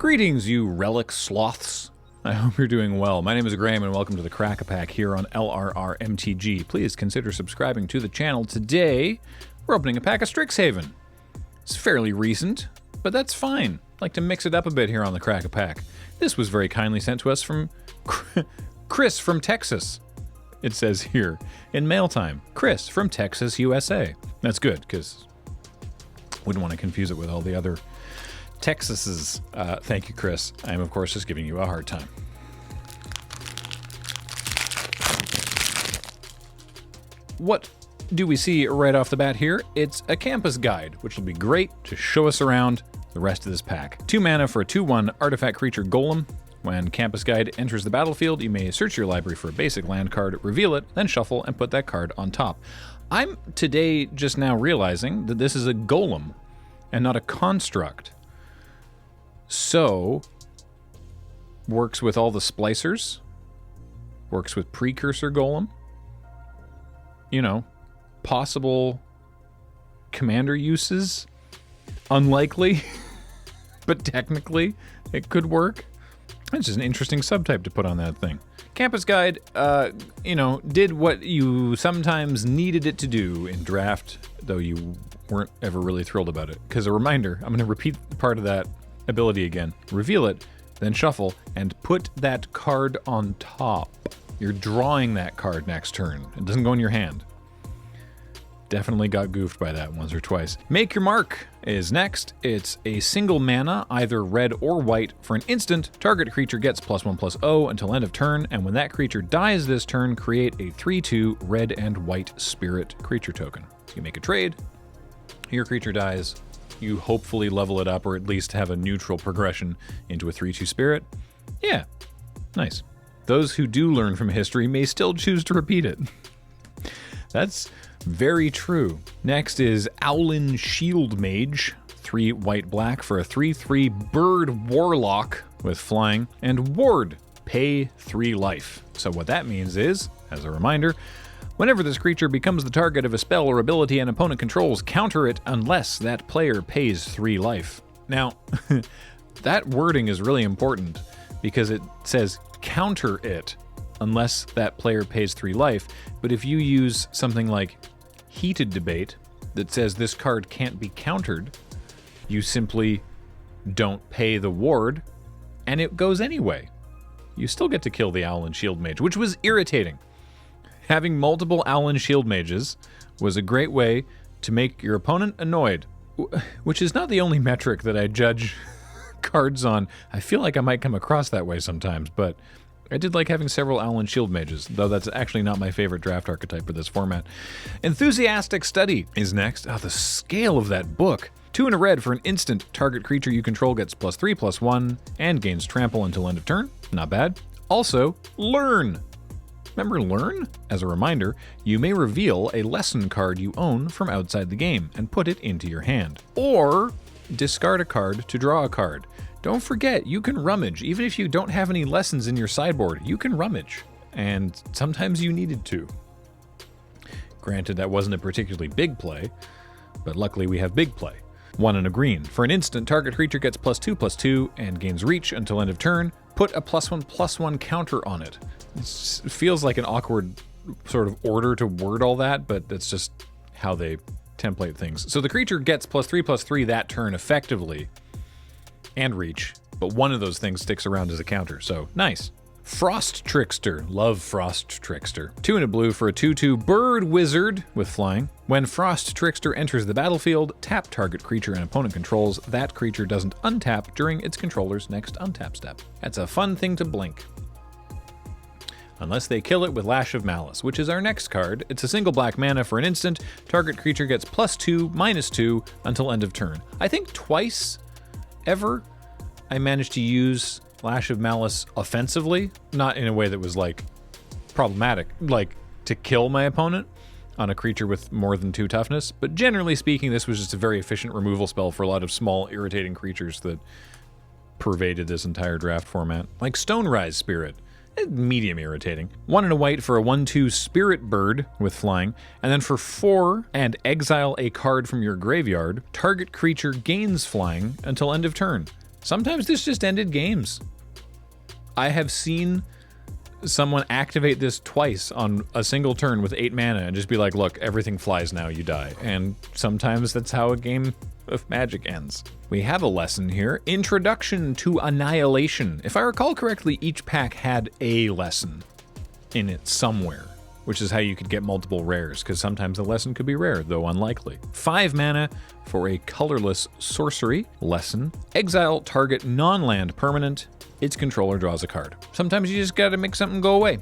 Greetings, you relic sloths. I hope you're doing well. My name is Graham, and welcome to the Crack-A-Pack here on LRRMTG. Please consider subscribing to the channel. Today, we're opening a pack of Strixhaven. It's fairly recent, but that's fine. I like to mix it up a bit here on the Crack-A-Pack. This was very kindly sent to us from Chris from Texas. It says here, in mail time, Chris from Texas, USA. That's good, because wouldn't want to confuse it with all the other Texases. Thank you, Chris. I am, of course, just giving you a hard time. What do we see right off the bat here? It's a campus guide, which will be great to show us around the rest of this pack. 2 mana for a 2/1 artifact creature golem. When Campus Guide enters the battlefield, you may search your library for a basic land card, reveal it, then shuffle and put that card on top. I'm today just now realizing that this is a golem and not a construct. So, works with all the splicers, works with precursor golem, you know, possible commander uses, unlikely, but technically it could work. It's just an interesting subtype to put on that thing. Campus Guide, did what you sometimes needed it to do in draft, though you weren't ever really thrilled about it. Because a reminder, I'm going to repeat part of that ability again. Reveal it, then shuffle, and put that card on top. You're drawing that card next turn. It doesn't go in your hand. Definitely got goofed by that once or twice. Make Your Mark is next. It's a single mana, either red or white. For an instant, target creature gets +1/+0 until end of turn, and when that creature dies this turn, create a 3/2 red and white spirit creature token. So you make a trade, your creature dies, you hopefully level it up or at least have a neutral progression into a 3/2 spirit. Yeah, nice. Those who do learn from history may still choose to repeat it. That's very true. Next is Owlin Shield Mage, 3 white-black for a 3/3 bird warlock with flying, and ward, pay 3 life. So what that means is, as a reminder, whenever this creature becomes the target of a spell or ability an opponent controls, counter it unless that player pays 3 life. Now, that wording is really important because it says counter it unless that player pays 3 life, but if you use something like Heated Debate that says this card can't be countered, you simply don't pay the ward, and it goes anyway. You still get to kill the Owlin Shield Mage, which was irritating. Having multiple Owlin Shield Mages was a great way to make your opponent annoyed, which is not the only metric that I judge cards on. I feel like I might come across that way sometimes, but I did like having several Owlin Shield Mages, though that's actually not my favorite draft archetype for this format. Enthusiastic Study is next. Oh, the scale of that book. 2 and a red for an instant. Target creature you control gets +3/+1 and gains trample until end of turn. Not bad. Also, Learn. Remember Learn? As a reminder, you may reveal a lesson card you own from outside the game and put it into your hand. Or discard a card to draw a card. Don't forget, you can rummage. Even if you don't have any lessons in your sideboard, you can rummage. And sometimes you needed to. Granted, that wasn't a particularly big play, but luckily we have big play. 1 and a green. For an instant, target creature gets +2/+2 and gains reach until end of turn. Put a +1/+1 counter on it. It feels like an awkward sort of order to word all that, but that's just how they template things. So the creature gets +3/+3 that turn effectively, and reach, but one of those things sticks around as a counter, so nice. Frost Trickster. Love Frost Trickster. 2 and a blue for a 2/2 bird wizard with flying. When Frost Trickster enters the battlefield, tap target creature an opponent controls. That creature doesn't untap during its controller's next untap step. That's a fun thing to blink. Unless they kill it with Lash of Malice, which is our next card. It's a single black mana for an instant. Target creature gets +2/-2 until end of turn. I think twice ever I managed to use Lash of Malice offensively, not in a way that was like problematic, like to kill my opponent on a creature with more than 2 toughness, but generally speaking this was just a very efficient removal spell for a lot of small irritating creatures that pervaded this entire draft format, like Stonerise Spirit. Medium irritating. 1 and a white for a 1/2 spirit bird with flying, and then for 4 and exile a card from your graveyard, target creature gains flying until end of turn. Sometimes this just ended games. I have seen someone activate this twice on a single turn with 8 mana and just be like, look, everything flies now, you die. And sometimes that's how a game of Magic ends. We have a lesson here. Introduction to Annihilation. If I recall correctly, each pack had a lesson in it somewhere, which is how you could get multiple rares, because sometimes the lesson could be rare, though unlikely. 5 mana for a colorless sorcery lesson. Exile target non-land permanent. Its controller draws a card. Sometimes you just gotta make something go away.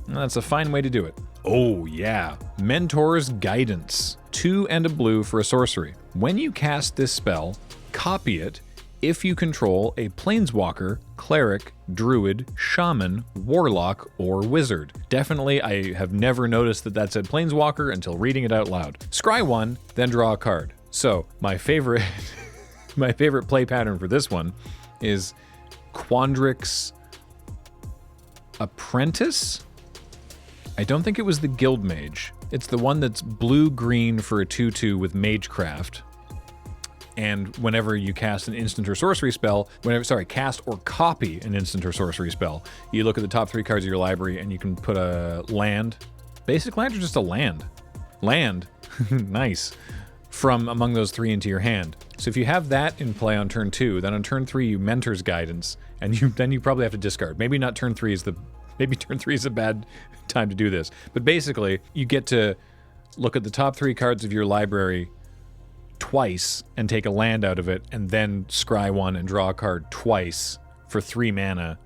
And that's a fine way to do it. Oh yeah, Mentor's Guidance. 2 and a blue for a sorcery. When you cast this spell, copy it if you control a Planeswalker, Cleric, Druid, Shaman, Warlock, or Wizard. Definitely, I have never noticed that that said Planeswalker until reading it out loud. Scry 1, then draw a card. So, my favorite play pattern for this one is Quandrix Apprentice? I don't think it was the Guild Mage. It's the one that's blue-green for a 2/2 with Magecraft. And whenever you cast an instant or sorcery spell, cast or copy an instant or sorcery spell, you look at the top 3 cards of your library and you can put a land, basic land or just a land? Land, nice, from among those 3 into your hand. So if you have that in play on turn 2, then on turn 3 you Mentor's Guidance, and then you probably have to discard. Maybe turn 3 is a bad time to do this. But basically, you get to look at the top 3 cards of your library twice and take a land out of it, and then scry 1 and draw a card twice for 3 mana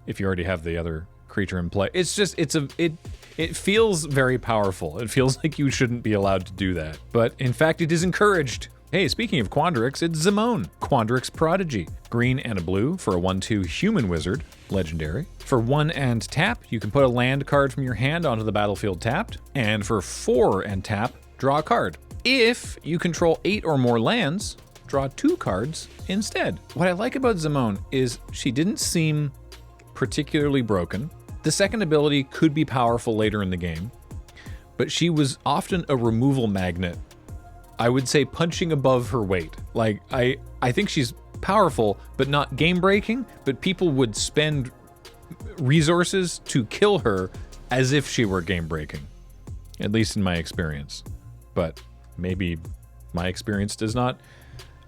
if you already have the other creature in play. It's just, it feels very powerful. It feels like you shouldn't be allowed to do that. But in fact, it is encouraged. Hey, speaking of Quandrix, it's Zimone, Quandrix Prodigy. Green and a blue for a 1/2 human wizard, legendary. For 1 and tap, you can put a land card from your hand onto the battlefield tapped. And for 4 and tap, draw a card. If you control 8 or more lands, draw 2 cards instead. What I like about Zimone is she didn't seem particularly broken. The second ability could be powerful later in the game, but she was often a removal magnet. I would say punching above her weight. Like, I think she's powerful, but not game-breaking, but people would spend resources to kill her as if she were game-breaking, at least in my experience. But maybe my experience does not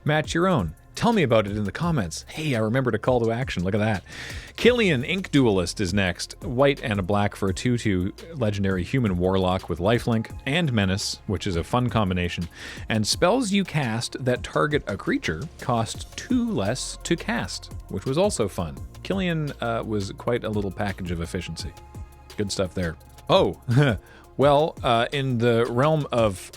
match your own. Tell me about it in the comments. Hey, I remembered a call to action. Look at that. Killian, Ink Duelist, is next. White and a black for a 2/2 legendary human warlock with lifelink and menace, which is a fun combination. And spells you cast that target a creature cost 2 less to cast, which was also fun. Killian was quite a little package of efficiency. Good stuff there. Oh, well, in the realm of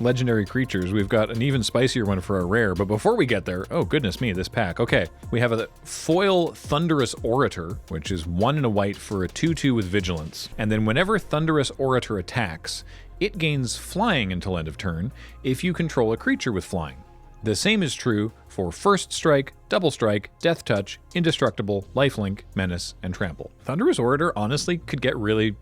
legendary creatures, we've got an even spicier one for a rare, but before we get there, oh goodness me, this pack. Okay, we have a foil Thunderous Orator, which is 1 and a white for a 2/2 with vigilance, and then whenever Thunderous Orator attacks, it gains flying until end of turn if you control a creature with flying. The same is true for First Strike, Double Strike, Death Touch, Indestructible, Lifelink, Menace, and Trample. Thunderous Orator honestly could get really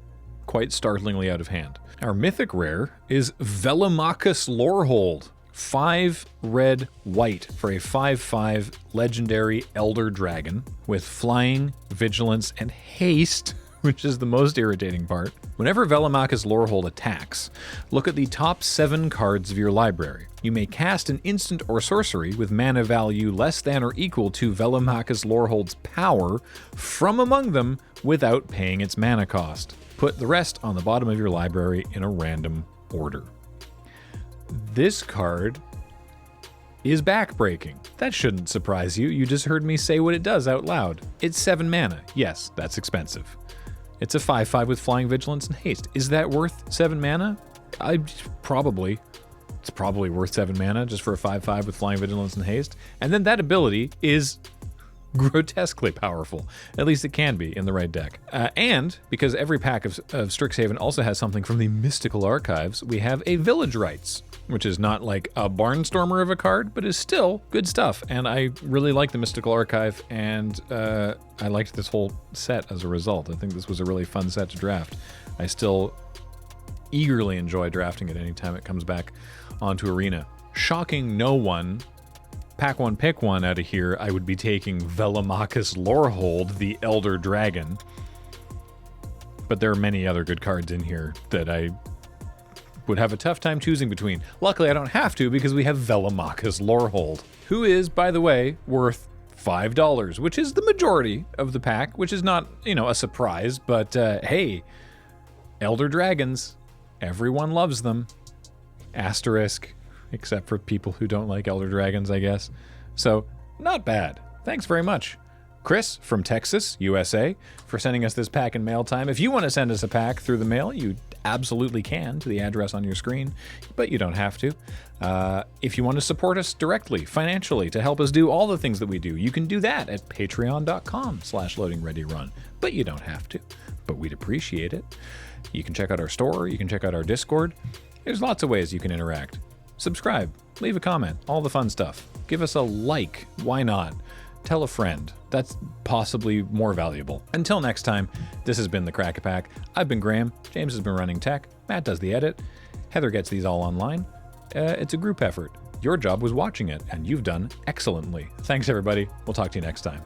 quite startlingly out of hand. Our mythic rare is Velomachus Lorehold. 5 red white for a 5/5 legendary Elder Dragon with flying, vigilance, and haste, which is the most irritating part. Whenever Velomachus Lorehold attacks, look at the top 7 cards of your library. You may cast an instant or sorcery with mana value less than or equal to Velomachus Lorehold's power from among them without paying its mana cost. Put the rest on the bottom of your library in a random order. This card is backbreaking. That shouldn't surprise you. You just heard me say what it does out loud. It's 7 mana. Yes, that's expensive. It's a 5/5 with flying, vigilance, and haste. Is that worth 7 mana? It's probably worth 7 mana just for a 5/5 with flying, vigilance, and haste. And then that ability is grotesquely powerful. At least it can be in the right deck. And because every pack of Strixhaven also has something from the Mystical Archives, we have a Village Rites, which is not like a barnstormer of a card, but is still good stuff. And I really like the Mystical Archive, and I liked this whole set as a result. I think this was a really fun set to draft. I still eagerly enjoy drafting it anytime it comes back onto Arena. Shocking no one, pack one, pick one out of here, I would be taking Velomachus Lorehold, the Elder Dragon. But there are many other good cards in here that I would have a tough time choosing between. Luckily, I don't have to because we have Velomachus Lorehold, who is, by the way, worth $5, which is the majority of the pack, which is not, you know, a surprise, but hey, Elder Dragons, everyone loves them. Asterisk, except for people who don't like Elder Dragons, I guess. So, not bad. Thanks very much, Chris from Texas, USA, for sending us this pack in mail time. If you want to send us a pack through the mail, you absolutely can to the address on your screen, but you don't have to. If you want to support us directly, financially, to help us do all the things that we do, you can do that at patreon.com/loadingreadyrun, but you don't have to, but we'd appreciate it. You can check out our store, you can check out our Discord. There's lots of ways you can interact. Subscribe, leave a comment, all the fun stuff. Give us a like, why not? Tell a friend. That's possibly more valuable. Until next time, this has been the Crack-A-Pack. I've been Graham. James has been running tech. Matt does the edit. Heather gets these all online. It's a group effort. Your job was watching it, and you've done excellently. Thanks, everybody. We'll talk to you next time.